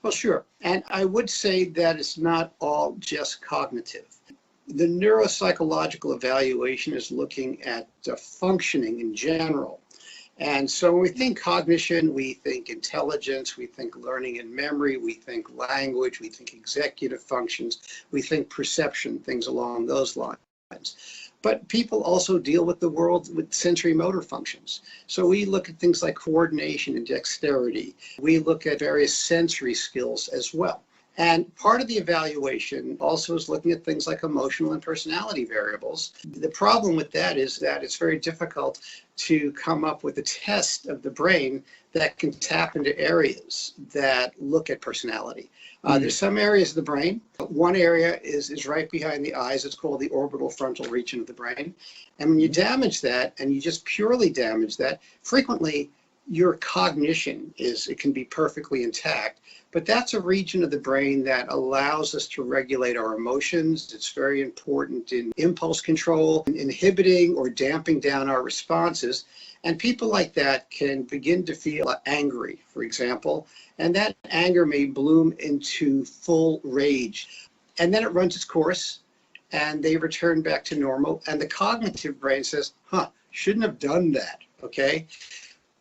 Well, sure. And I would say that it's not all just cognitive. The neuropsychological evaluation is looking at functioning in general. And so when we think cognition, we think intelligence, we think learning and memory, we think language, we think executive functions, we think perception, things along those lines. But people also deal with the world with sensory motor functions. So we look at things like coordination and dexterity. We look at various sensory skills as well. And part of the evaluation also is looking at things like emotional and personality variables. The problem with that is that it's very difficult to come up with a test of the brain that can tap into areas that look at personality. There's some areas of the brain. One area is right behind the eyes. It's called the orbital frontal region of the brain. And when you damage that, and you just purely damage that, frequently your cognition it can be perfectly intact. But that's a region of the brain that allows us to regulate our emotions. It's very important in impulse control, in inhibiting or damping down our responses. And people like that can begin to feel angry, for example, and that anger may bloom into full rage. And then it runs its course, and they return back to normal. And the cognitive brain says, shouldn't have done that, okay?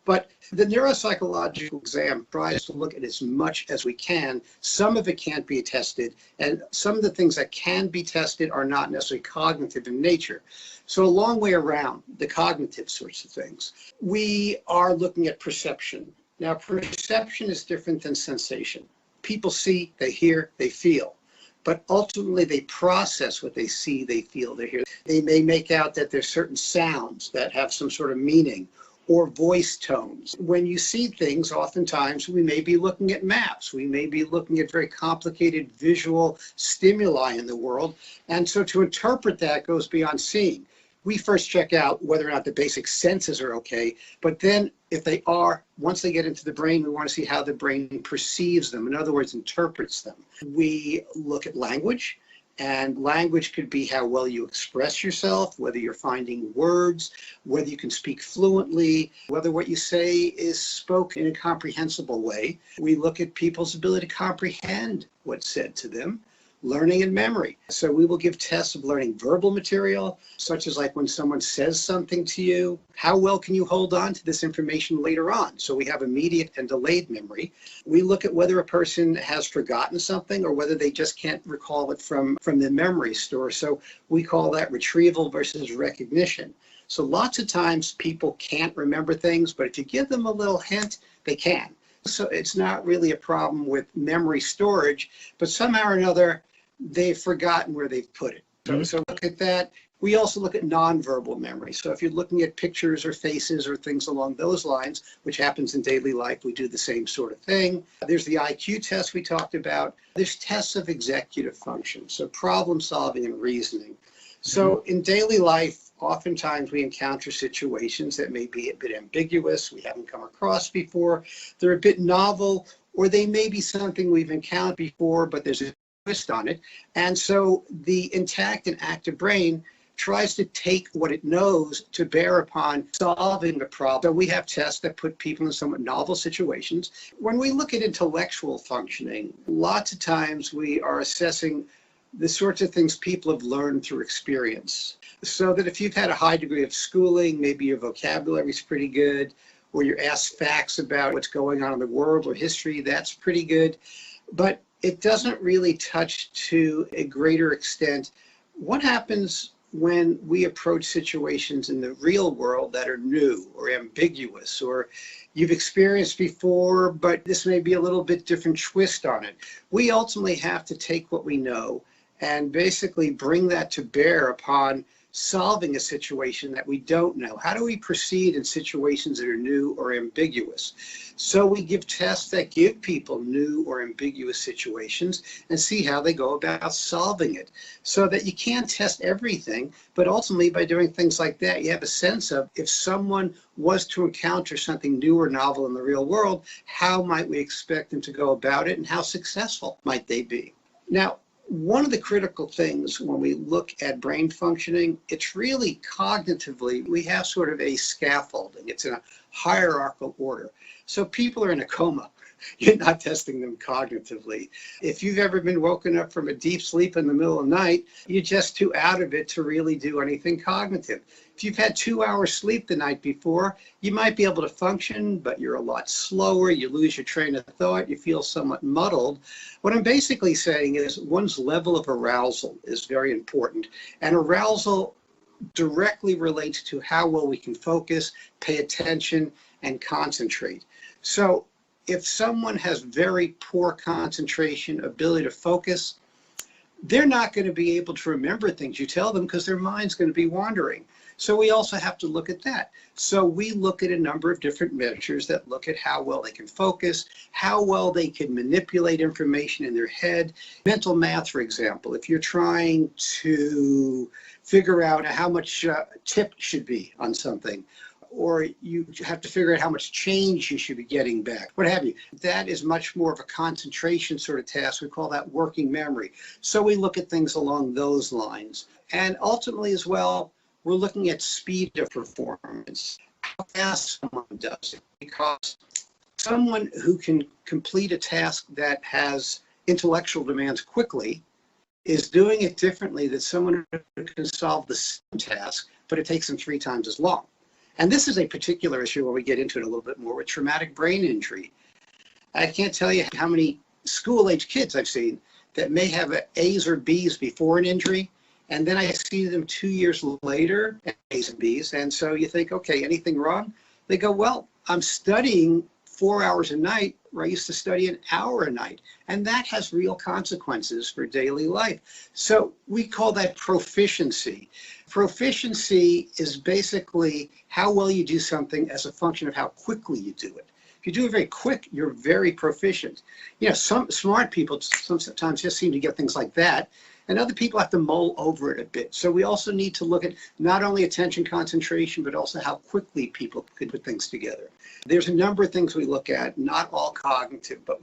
But the neuropsychological exam tries to look at as much as we can. Some of it can't be tested, and some of the things that can be tested are not necessarily cognitive in nature. So a long way around the cognitive sorts of things. We are looking at perception. Now, perception is different than sensation. People see, they hear, they feel. But ultimately, they process what they see, they feel, they hear. They may make out that there's certain sounds that have some sort of meaning, or voice tones. When you see things, oftentimes we may be looking at maps. We may be looking at very complicated visual stimuli in the world. And so to interpret that goes beyond seeing. We first check out whether or not the basic senses are okay, but then if they are, once they get into the brain, we want to see how the brain perceives them. In other words, interprets them. We look at language. And language could be how well you express yourself, whether you're finding words, whether you can speak fluently, whether what you say is spoken in a comprehensible way. We look at people's ability to comprehend what's said to them. Learning and memory. So we will give tests of learning verbal material, such as like when someone says something to you, how well can you hold on to this information later on? So we have immediate and delayed memory. We look at whether a person has forgotten something or whether they just can't recall it from the memory store. So we call that retrieval versus recognition. So lots of times people can't remember things, but if you give them a little hint, they can. So it's not really a problem with memory storage, but somehow or another, they've forgotten where they've put it. So look at that. We also look at nonverbal memory. So if you're looking at pictures or faces or things along those lines, which happens in daily life, we do the same sort of thing. There's the IQ test we talked about. There's tests of executive function, so problem solving and reasoning. So in daily life, oftentimes we encounter situations that may be a bit ambiguous, we haven't come across before, they're a bit novel, or they may be something we've encountered before, but there's a twist on it. And so the intact and active brain tries to take what it knows to bear upon solving the problem. So we have tests that put people in somewhat novel situations. When we look at intellectual functioning, lots of times we are assessing the sorts of things people have learned through experience. So that if you've had a high degree of schooling, maybe your vocabulary is pretty good, or you're asked facts about what's going on in the world or history, that's pretty good. But it doesn't really touch to a greater extent what happens when we approach situations in the real world that are new or ambiguous, or you've experienced before, but this may be a little bit different twist on it. We ultimately have to take what we know and basically bring that to bear upon solving a situation that we don't know. How do we proceed in situations that are new or ambiguous? So we give tests that give people new or ambiguous situations and see how they go about solving it. So that you can't test everything, but ultimately by doing things like that, you have a sense of if someone was to encounter something new or novel in the real world, how might we expect them to go about it and how successful might they be? Now, one of the critical things when we look at brain functioning, it's really cognitively, we have sort of a scaffolding. It's in a hierarchical order. So people are in a coma. You're not testing them cognitively. If you've ever been woken up from a deep sleep in the middle of the night, you're just too out of it to really do anything cognitive. If you've had 2 hours sleep the night before, you might be able to function, but you're a lot slower. You lose your train of thought. You feel somewhat muddled. What I'm basically saying is one's level of arousal is very important. And arousal directly relates to how well we can focus, pay attention, and concentrate. So if someone has very poor concentration, ability to focus, they're not going to be able to remember things you tell them because their mind's going to be wandering. So we also have to look at that. So we look at a number of different measures that look at how well they can focus, how well they can manipulate information in their head. Mental math, for example, if you're trying to figure out how much tip should be on something, or you have to figure out how much change you should be getting back, what have you. That is much more of a concentration sort of task. We call that working memory. So we look at things along those lines. And ultimately as well, we're looking at speed of performance, how fast someone does it, because someone who can complete a task that has intellectual demands quickly is doing it differently than someone who can solve the same task, but it takes them 3 times as long. And this is a particular issue where we get into it a little bit more with traumatic brain injury. I can't tell you how many school-age kids I've seen that may have A's or B's before an injury, and then I see them 2 years later, A's and B's, and so you think, okay, anything wrong? They go, well, I'm studying 4 hours a night where I used to study an hour a night, and that has real consequences for daily life. So we call that proficiency. Proficiency is basically how well you do something as a function of how quickly you do it. If you do it very quick, you're very proficient. You know, some smart people sometimes just seem to get things like that, and other people have to mull over it a bit. So we also need to look at not only attention concentration, but also how quickly people could put things together. There's a number of things we look at, not all cognitive, but